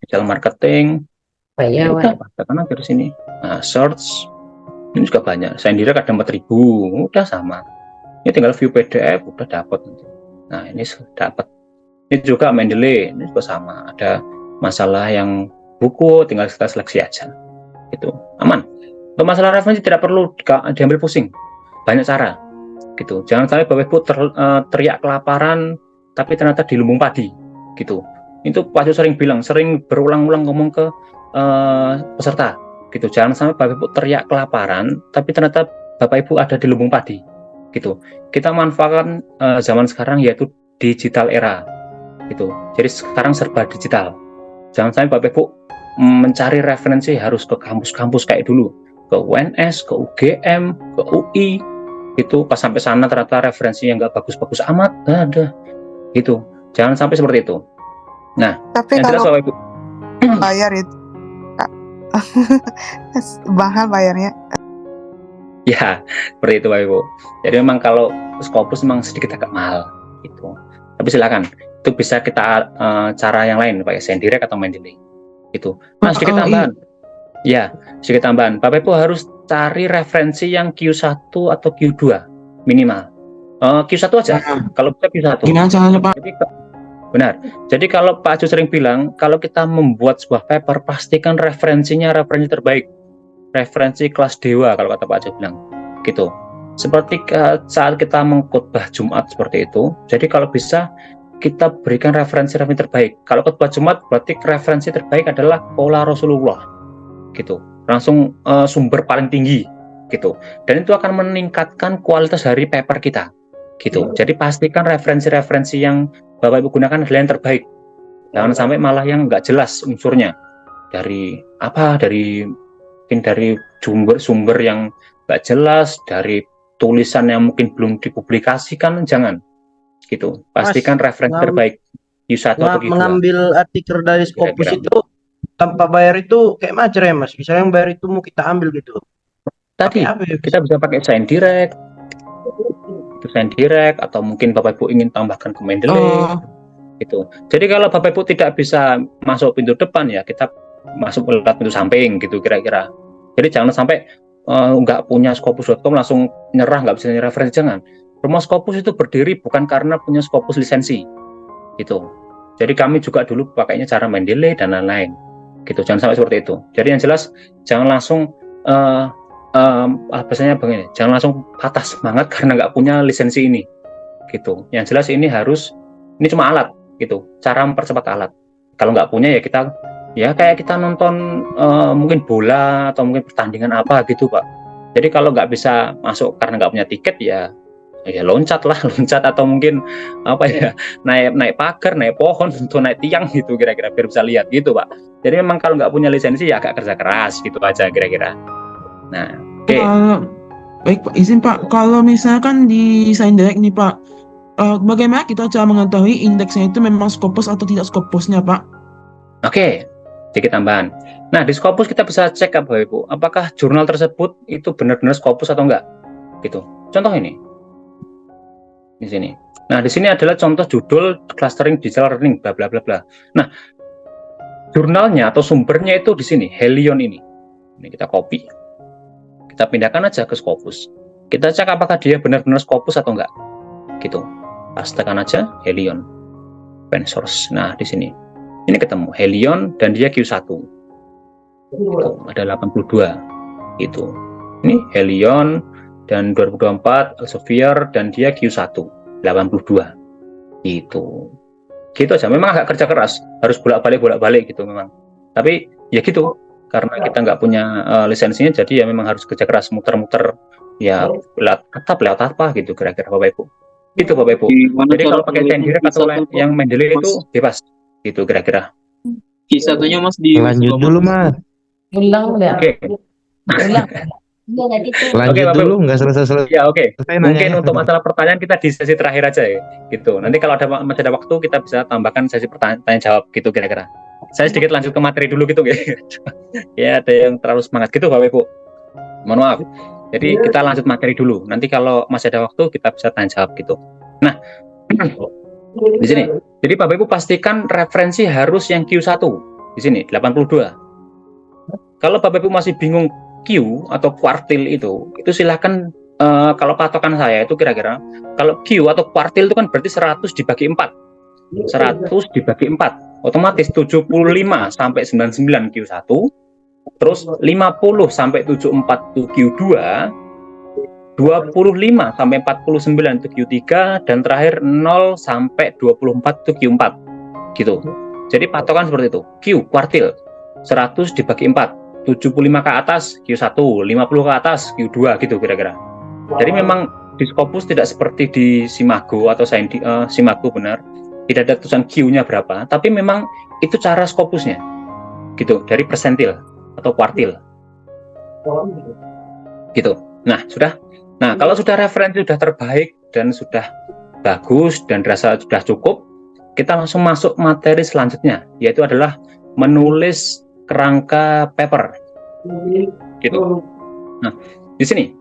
digital marketing. Ya udah, tekan aja di sini. Nah, search ini juga banyak. Desain direct ada 4.000, udah sama. Ini tinggal view PDF udah dapat. Nah ini dapat. Ini juga Mendeley, ini juga sama. Ada masalah yang buku tinggal kita seleksi aja gitu, aman. Untuk masalah referensi tidak perlu diambil pusing, banyak cara gitu. Jangan sampai Bapak Ibu teriak kelaparan tapi ternyata di lumbung padi gitu. Itu Pak Jo sering berulang-ulang ngomong ke peserta gitu. Jangan sampai Bapak Ibu teriak kelaparan tapi ternyata Bapak Ibu ada di lumbung padi gitu. Kita manfaatkan zaman sekarang yaitu digital era gitu. Jadi sekarang serba digital. Jangan sampai Bapak Ibu mencari referensi harus ke kampus-kampus kayak dulu, ke UNS, ke UGM, ke UI, itu pas sampai sana ternyata referensinya nggak bagus-bagus amat, ada, gitu. Jangan sampai seperti itu. Nah, tapi yang jelas Bapak Ibu bayar itu, mahal bayarnya. Ya, seperti itu Bapak Ibu. Jadi memang kalau Scopus memang sedikit agak mahal, gitu. Tapi silakan. Itu bisa kita cara yang lain pakai Sign Direct atau Mendeley itu. Nah sedikit tambahan ya, sedikit tambahan Bapak Ibu harus cari referensi yang Q1 atau Q2 minimal. Q1 aja kalau bisa Q1. Jadi, benar. Jadi kalau Pak Jo sering bilang kalau kita membuat sebuah paper pastikan referensinya referensi terbaik, referensi kelas dewa kalau kata Pak Jo bilang gitu. Seperti saat kita mengkhotbah Jumat seperti itu. Jadi kalau bisa kita berikan referensi-referensi terbaik. Kalau khotbah Jumat berarti referensi terbaik adalah Qaula Rasulullah, gitu. Langsung sumber paling tinggi, gitu. Dan itu akan meningkatkan kualitas dari paper kita, gitu. Jadi pastikan referensi-referensi yang Bapak Ibu gunakan adalah yang terbaik. Jangan sampai malah yang nggak jelas unsurnya. Dari sumber yang nggak jelas, dari tulisan yang mungkin belum dipublikasikan, jangan. Gitu. Pastikan referensi terbaik Q1 atau Q2. Mengambil artikel dari Scopus itu tanpa bayar itu kayak macam ya Mas. Misalnya yang bayar itu mau kita ambil gitu. Tadi ya, kita bisa pakai Sign Direct. Sign Direct atau mungkin Bapak Ibu ingin tambahkan ke Mendeley. Gitu. Jadi kalau Bapak Ibu tidak bisa masuk pintu depan ya kita masuk lewat pintu samping gitu kira-kira. Jadi jangan sampai nggak punya Scopus.com langsung nyerah nggak bisa nyari referensi, jangan. Rumah Scopus itu berdiri bukan karena punya Scopus lisensi, gitu. Jadi kami juga dulu pakainya cara Mendeley dan lain-lain gitu. Jangan sampai seperti itu. Jadi yang jelas jangan langsung biasanya begini, jangan langsung patah semangat karena nggak punya lisensi ini gitu. Yang jelas ini cuma alat gitu, cara mempercepat alat. Kalau nggak punya ya kita kayak kita nonton mungkin bola atau mungkin pertandingan apa gitu Pak. Jadi kalau nggak bisa masuk karena nggak punya tiket ya loncat atau mungkin naik pagar, naik pohon, atau naik tiang gitu kira-kira biar bisa lihat gitu Pak. Jadi memang kalau nggak punya lisensi ya agak kerja keras gitu aja kira-kira. Nah, oke. Baik Pak, izin Pak, kalau misalkan di Sign Direct nih Pak, bagaimana kita cara mengetahui indeksnya itu memang Scopus atau tidak Scopusnya Pak? Oke, sedikit tambahan. Nah, di Scopus kita bisa cek Bapak Ibu, apakah jurnal tersebut itu benar-benar Scopus atau enggak gitu. Contoh ini di sini. Nah, di sini adalah contoh judul clustering digital learning bla bla bla bla. Nah, jurnalnya atau sumbernya itu di sini, Helion ini. Ini kita copy. Kita pindahkan aja ke Scopus. Kita cek apakah dia benar-benar Scopus atau enggak. Gitu. Pastekan aja Helion. Open source. Nah, di sini. Ini ketemu Helion dan dia Q1. Gitu. Ada 82. Gitu. Ini Helion dan 2024 Elsevier dan dia Q1 82 gitu aja. Memang agak kerja keras, harus bolak-balik gitu memang, tapi ya gitu karena kita nggak punya lisensinya, jadi ya memang harus kerja keras muter-muter ya lewat apa gitu kira-kira Bapak Ibu gitu Bapak Ibu. Jadi kalau pakai Sign Direct atau yang Mendeley itu bebas gitu kira-kira. Q1-nya Mas di Lanjut dulu Mas. Ulang udah. Oke. Ulang. Lanjut Oke, dulu, nggak selesai. Ya oke. Mungkin nanyanya. untuk masalah pertanyaan kita di sesi terakhir aja ya, gitu. Nanti kalau masih ada waktu kita bisa tambahkan sesi tanya jawab gitu kira-kira. Saya sedikit lanjut ke materi dulu gitu ya. Ya ada yang terlalu semangat gitu Bapak Ibu. Mohon maaf. Jadi kita lanjut materi dulu. Nanti kalau masih ada waktu kita bisa tanya jawab gitu. Nah, di sini. Jadi Bapak Ibu pastikan referensi harus yang Q1 di sini 82. Kalau Bapak Ibu masih bingung Q atau kuartil itu silahkan kalau patokan saya itu kira-kira kalau Q atau kuartil itu kan berarti 100 dibagi 4 otomatis 75 sampai 99 Q1, terus 50 sampai 74 itu Q2, 25 sampai 49 itu Q3, dan terakhir 0 sampai 24 itu Q4 gitu. Jadi patokan seperti itu. Q kuartil 100 dibagi 4, 75 ke atas Q1, 50 ke atas Q2 gitu kira-kira. Jadi memang di Scopus tidak seperti di Simago atau Simago benar, tidak ada tulisan Q-nya berapa, tapi memang itu cara Scopusnya gitu, dari persentil atau kuartil gitu. Nah, sudah. Nah, kalau sudah referensi sudah terbaik dan sudah bagus dan rasa sudah cukup, kita langsung masuk materi selanjutnya, yaitu adalah menulis kerangka paper gitu. Nah, di sini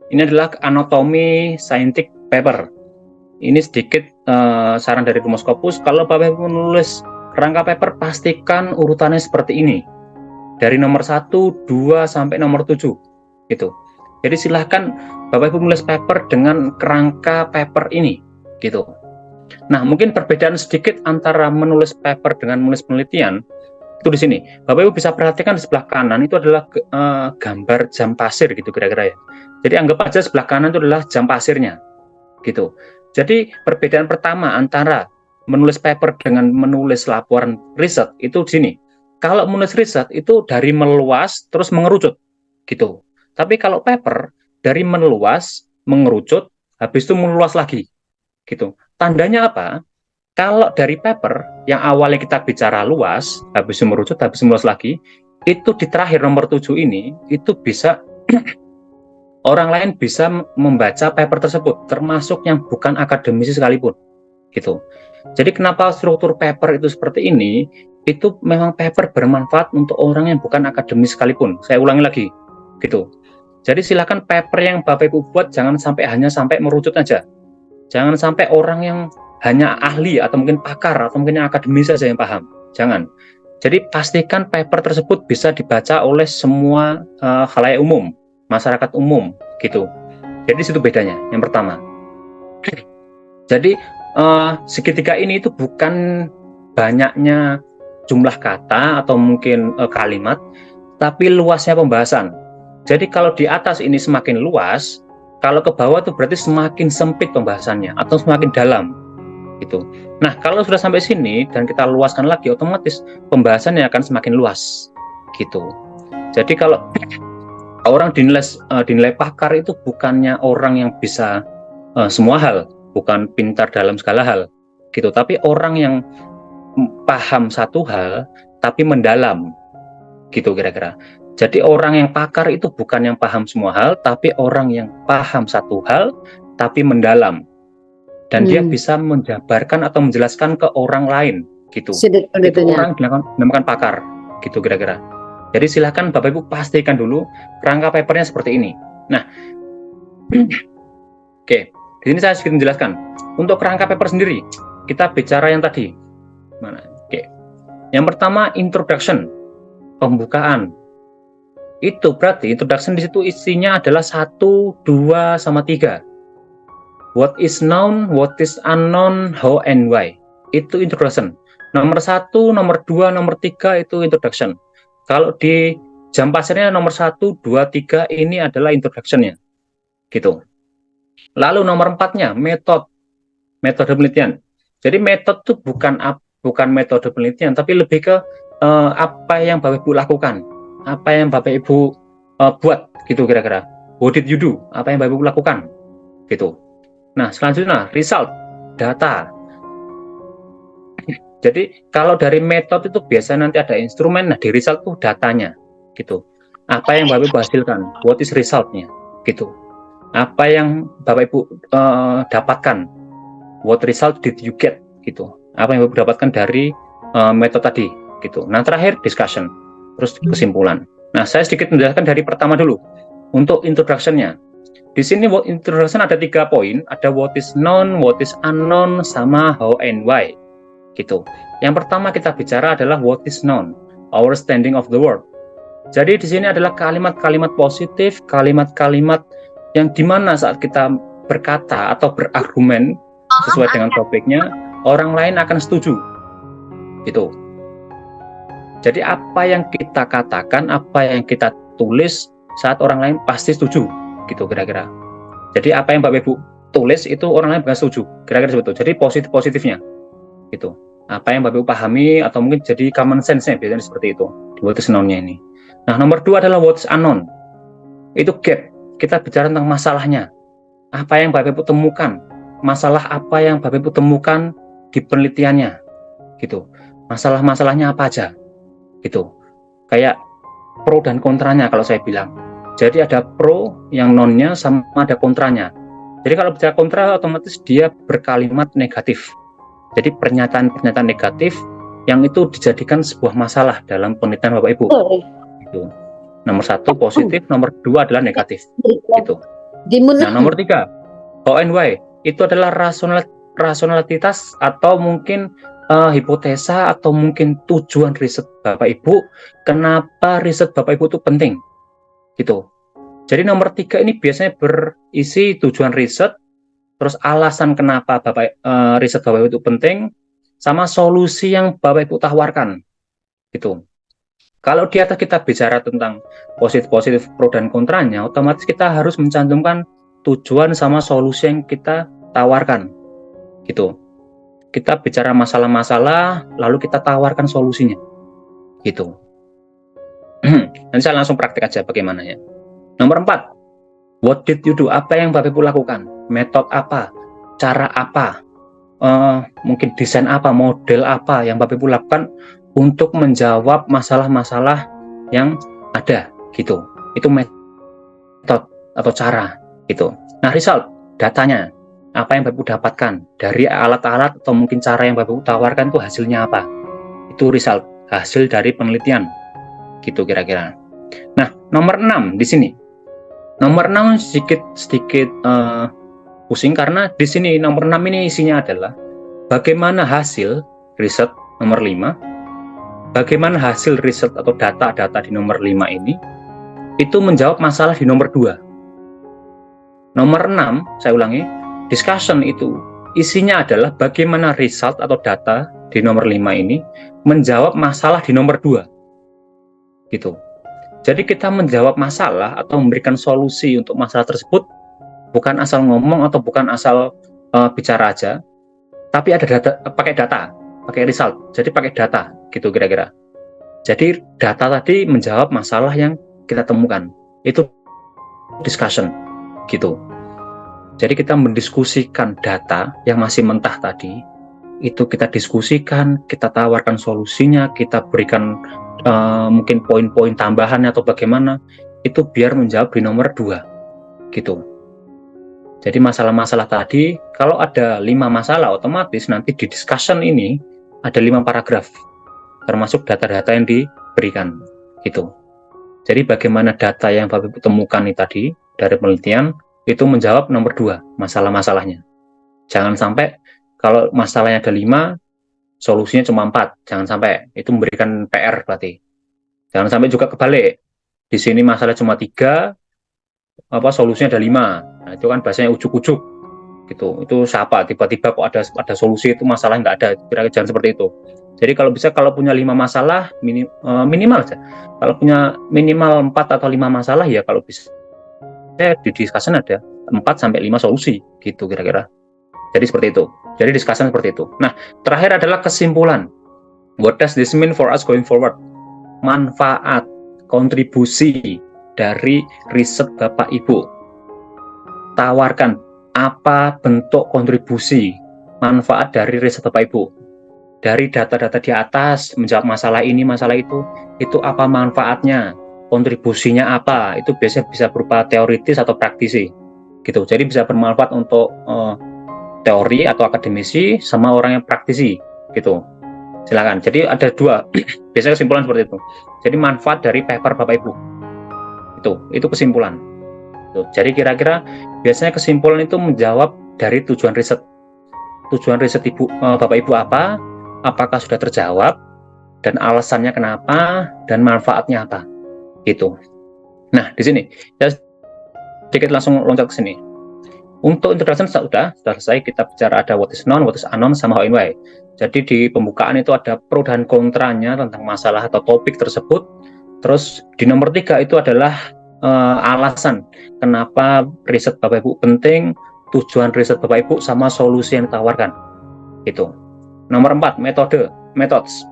ini adalah anatomi scientific paper. Ini sedikit saran dari Rumus Scopus. Kalau Bapak Ibu menulis kerangka paper, pastikan urutannya seperti ini, dari nomor 1, 2 sampai nomor 7 gitu. Jadi silahkan Bapak Ibu menulis paper dengan kerangka paper ini gitu. Nah, mungkin perbedaan sedikit antara menulis paper dengan menulis penelitian itu di sini. Bapak Ibu bisa perhatikan di sebelah kanan itu adalah gambar jam pasir gitu kira-kira ya. Jadi anggap aja sebelah kanan itu adalah jam pasirnya gitu. Jadi perbedaan pertama antara menulis paper dengan menulis laporan riset itu di sini. Kalau menulis riset itu dari meluas terus mengerucut gitu. Tapi kalau paper dari meluas mengerucut habis itu meluas lagi gitu. Tandanya apa? Kalau dari paper yang awalnya kita bicara luas, habis merucut, habis meluas lagi, itu di terakhir nomor 7 ini, itu bisa orang lain bisa membaca paper tersebut, termasuk yang bukan akademisi sekalipun, gitu. Jadi kenapa struktur paper itu seperti ini? Itu memang paper bermanfaat untuk orang yang bukan akademis sekalipun. Saya ulangi lagi, gitu. Jadi silakan paper yang Bapak Ibu buat jangan sampai hanya sampai merucut aja. Jangan sampai orang yang hanya ahli atau mungkin pakar atau mungkin yang akademis saja yang paham. Jangan. Jadi pastikan paper tersebut bisa dibaca oleh semua khalayak umum, masyarakat umum gitu. Jadi situ bedanya yang pertama. Jadi segitiga ini itu bukan banyaknya jumlah kata atau mungkin kalimat, tapi luasnya pembahasan. Jadi kalau di atas ini semakin luas, kalau ke bawah itu berarti semakin sempit pembahasannya atau semakin dalam gitu. Nah, kalau sudah sampai sini dan kita luaskan lagi, otomatis pembahasannya akan semakin luas gitu. Jadi kalau orang dinilai pakar itu bukannya orang yang bisa semua hal, bukan pintar dalam segala hal gitu, tapi orang yang paham satu hal tapi mendalam gitu kira-kira. Jadi orang yang pakar itu bukan yang paham semua hal, tapi orang yang paham satu hal tapi mendalam, dan dia bisa menjabarkan atau menjelaskan ke orang lain gitu. Itu orang dinamakan pakar gitu kira-kira. Jadi silahkan Bapak Ibu pastikan dulu kerangka papernya seperti ini. Nah, oke, di sini saya sedikit menjelaskan. Untuk kerangka paper sendiri, kita bicara yang tadi. Mana? Oke. Yang pertama introduction, pembukaan. Itu berarti introduction di situ isinya adalah 1, 2, sama 3. What is known, what is unknown, how and why. Itu introduction. Nomor 1, nomor 2, nomor 3 itu introduction. Kalau di jam pasirnya nomor 1, 2, 3 ini adalah introduction-nya. Gitu. Lalu nomor 4-nya metode penelitian. Jadi metode itu bukan metode penelitian, tapi lebih ke apa yang Bapak Ibu lakukan, apa yang Bapak Ibu buat gitu kira-kira. What did you do? Apa yang Bapak Ibu lakukan? Gitu. Nah, selanjutnya result, data. Jadi kalau dari metode itu biasanya nanti ada instrumen, nah di result itu datanya gitu. Apa yang Bapak Ibu hasilkan? What is result-nya? Gitu. Apa yang Bapak Ibu dapatkan? What result did you get? Gitu. Apa yang Bapak Ibu dapatkan dari metode tadi? Gitu. Nah, terakhir discussion, terus kesimpulan. Nah, saya sedikit menjelaskan dari pertama dulu. Untuk introduction-nya. Di sini introduction ada 3 poin, ada what is known, what is unknown, sama how and why. Gitu. Yang pertama kita bicara adalah what is known, our understanding of the world. Jadi di sini adalah kalimat-kalimat positif, kalimat-kalimat yang dimana saat kita berkata atau berargumen sesuai dengan topiknya, orang lain akan setuju. Gitu. Jadi apa yang kita katakan, apa yang kita tulis saat orang lain pasti setuju. Gitu kira-kira. Jadi apa yang Bapak Ibu tulis itu orang lain bakal setuju. Kira-kira seperti itu. Jadi positifnya. Gitu. Apa yang Bapak Ibu pahami atau mungkin jadi common sense-nya biasanya seperti itu. Di what is known-nya ini. Nah, nomor 2 adalah what is unknown. Itu gap. Kita bicara tentang masalahnya. Apa yang Bapak Ibu temukan? Masalah apa yang Bapak Ibu temukan di penelitiannya? Gitu. Masalah-masalahnya apa aja? Gitu. Kayak pro dan kontranya kalau saya bilang. Jadi ada pro yang non-nya sama ada kontranya. Jadi kalau bicara kontra otomatis dia berkalimat negatif. Jadi pernyataan-pernyataan negatif yang itu dijadikan sebuah masalah dalam penelitian Bapak Ibu. Gitu. Nomor 1 positif, nomor 2 adalah negatif. Gitu. Nah, nomor 3 how and why itu adalah rasionalitas atau mungkin hipotesa atau mungkin tujuan riset Bapak Ibu. Kenapa riset Bapak Ibu itu penting? Gitu. Jadi nomor 3 ini biasanya berisi tujuan riset, terus alasan kenapa riset Bapak Ibu itu penting, sama solusi yang Bapak Ibu tawarkan. Gitu. Kalau di atas kita bicara tentang positif, pro dan kontranya, otomatis kita harus mencantumkan tujuan sama solusi yang kita tawarkan. Gitu. Kita bicara masalah-masalah, lalu kita tawarkan solusinya. Gitu. Nanti saya langsung praktek aja bagaimana ya. Nomor 4, what did you do? Apa yang Bapak Ibu lakukan? Metode apa? Cara apa? Mungkin desain apa? Model apa yang Bapak Ibu lakukan untuk menjawab masalah-masalah yang ada? Gitu. Itu metode atau cara. Gitu. Nah, result, datanya. Apa yang Bapak Ibu dapatkan dari alat-alat atau mungkin cara yang Bapak Ibu tawarkan itu hasilnya apa? Itu result, hasil dari penelitian. Gitu kira-kira. Nah, nomor 6 di sini. Nomor 6 sedikit pusing karena di sini nomor 6 ini isinya adalah bagaimana hasil riset nomor 5. Bagaimana hasil riset atau data-data di nomor 5 ini itu menjawab masalah di nomor 2. Nomor 6, saya ulangi, discussion itu isinya adalah bagaimana result atau data di nomor 5 ini menjawab masalah di nomor 2 gitu. Jadi kita menjawab masalah atau memberikan solusi untuk masalah tersebut bukan asal ngomong atau bukan asal bicara aja, tapi ada data, pakai result. Jadi pakai data gitu kira-kira. Jadi data tadi menjawab masalah yang kita temukan. Itu discussion gitu. Jadi kita mendiskusikan data yang masih mentah tadi, itu kita diskusikan, kita tawarkan solusinya, kita berikan mungkin poin-poin tambahan atau bagaimana, itu biar menjawab di nomor 2 gitu. Jadi masalah-masalah tadi, kalau ada 5 masalah, otomatis nanti di discussion ini ada 5 paragraf, termasuk data-data yang diberikan gitu. Jadi bagaimana data yang Bapak Ibu temukan ini tadi dari penelitian itu menjawab nomor 2 masalah-masalahnya. Jangan sampai kalau masalahnya ada 5, solusinya cuma 4. Jangan sampai, itu memberikan PR berarti. Jangan sampai juga kebalik. Di sini masalah cuma 3, solusinya ada 5. Nah, itu kan bahasanya ujuk-ujuk gitu. Itu siapa? Tiba-tiba kok ada solusi, itu masalah nggak ada. Kira-kira jangan seperti itu. Jadi kalau bisa, kalau punya 5 masalah minimal aja. Kalau punya minimal 4 atau 5 masalah ya kalau bisa di discussion ada 4 sampai 5 solusi gitu kira-kira. Jadi seperti itu. Jadi discussion seperti itu. Nah, terakhir adalah kesimpulan. What does this mean for us going forward? Manfaat, kontribusi dari riset Bapak Ibu. Tawarkan apa bentuk kontribusi, manfaat dari riset Bapak Ibu. Dari data-data di atas, menjawab masalah ini, masalah itu apa manfaatnya, kontribusinya apa, itu biasanya bisa berupa teoritis atau praktisi, gitu. Jadi bisa bermanfaat untuk teori atau akademisi sama orang yang praktisi, gitu. Silakan. Jadi ada 2, biasanya kesimpulan seperti itu. Jadi manfaat dari paper Bapak Ibu, itu kesimpulan. Jadi kira-kira biasanya kesimpulan itu menjawab dari tujuan riset. Tujuan riset Bapak Ibu apa? Apakah sudah terjawab? Dan alasannya kenapa? Dan manfaatnya apa? Gitu. Nah, di sini ya sedikit langsung loncat ke sini. Untuk introduction sudah selesai, kita bicara ada what is known, what is unknown, sama how and why. Jadi di pembukaan itu ada pro dan kontranya tentang masalah atau topik tersebut. Terus di nomor 3 itu adalah alasan kenapa riset Bapak Ibu penting, tujuan riset Bapak Ibu, sama solusi yang ditawarkan. Itu. Nomor 4, methods.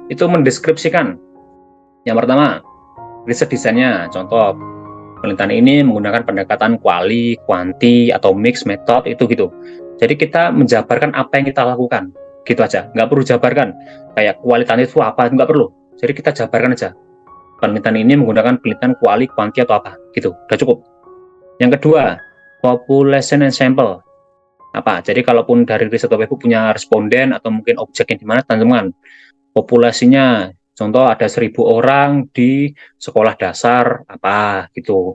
Itu mendeskripsikan. Yang pertama, riset desainnya. Contoh, penelitian ini menggunakan pendekatan kuali, kuanti, atau mix method, itu gitu. Jadi kita menjabarkan apa yang kita lakukan. Gitu aja. Nggak perlu jabarkan. Kayak kualitatif itu apa, nggak perlu. Jadi kita jabarkan aja. Penelitian ini menggunakan penelitian kuali, kuanti, atau apa. Gitu. Udah cukup. Yang kedua, population and sample. Apa? Jadi kalaupun dari riset Bapak Ibu punya responden atau mungkin objek yang di mana, teman-teman, populasinya, contoh ada 1.000 orang di sekolah dasar apa gitu,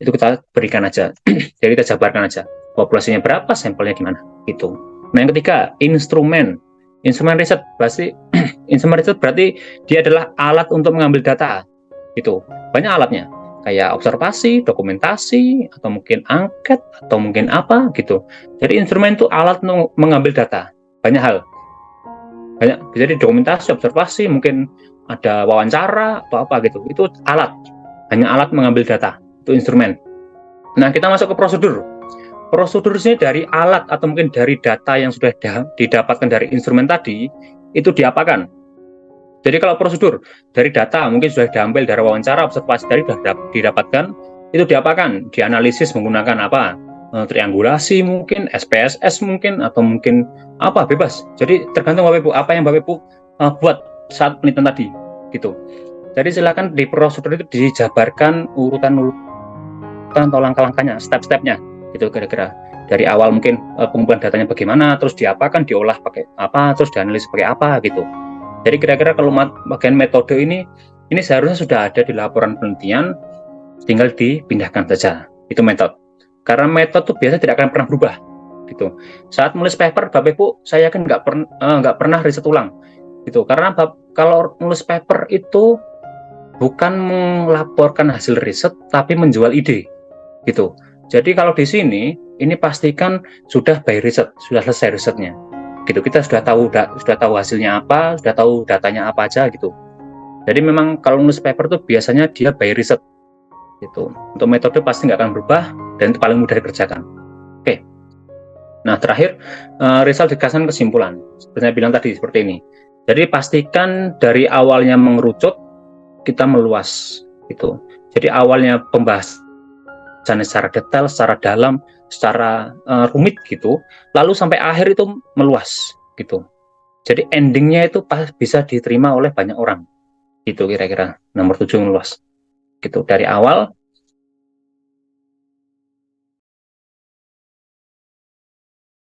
itu kita berikan aja. Jadi kita jabarkan aja populasinya berapa, sampelnya gimana gitu. Nah, yang ketiga, instrumen riset. Instrumen riset berarti dia adalah alat untuk mengambil data gitu. Banyak alatnya, kayak observasi, dokumentasi, atau mungkin angket, atau mungkin apa gitu. Jadi instrumen itu alat untuk mengambil data, banyak hal. Banyak, jadi dokumentasi, observasi, mungkin ada wawancara atau apa gitu. Itu alat, hanya alat mengambil data, itu instrumen. Nah, kita masuk ke prosedur. Prosedur ini dari alat atau mungkin dari data yang sudah didapatkan dari instrumen tadi, itu diapakan. Jadi kalau prosedur dari data mungkin sudah diambil dari wawancara, observasi tadi sudah didapatkan, itu diapakan, dianalisis menggunakan apa? Triangulasi mungkin, SPSS mungkin, atau mungkin apa, bebas. Jadi tergantung Bapak Ibu, apa yang Bapak Ibu buat saat penelitian tadi gitu. Jadi silakan di prosedur itu dijabarkan urutan atau langkah-langkahnya, step-stepnya gitu kira-kira. Dari awal mungkin pengumpulan datanya bagaimana, terus diapakan, diolah pakai apa, terus dianalisis pakai apa gitu. Jadi kira-kira kalau bagian metode ini seharusnya sudah ada di laporan penelitian, tinggal dipindahkan saja. Itu metode. Karena metode itu biasanya tidak akan pernah berubah, gitu. Saat menulis paper, Bapak Ibu, saya yakin nggak pernah riset ulang, gitu. Karena kalau menulis paper itu bukan melaporkan hasil riset, tapi menjual ide, gitu. Jadi kalau di sini ini pastikan sudah by riset, sudah selesai risetnya. Gitu. Kita sudah tahu hasilnya apa, sudah tahu datanya apa aja gitu. Jadi memang kalau nulis paper tuh biasanya dia by riset gitu. Untuk metode pasti nggak akan berubah dan itu paling mudah dikerjakan. Oke. Nah, terakhir Rizal dikasih kesimpulan. Seperti saya bilang tadi seperti ini. Jadi pastikan dari awalnya mengerucut kita meluas gitu. Jadi awalnya pembahasan secara detail, secara dalam, secara rumit gitu, lalu sampai akhir itu meluas gitu. Jadi endingnya itu bisa diterima oleh banyak orang gitu kira-kira. Nomor 7 meluas gitu, dari awal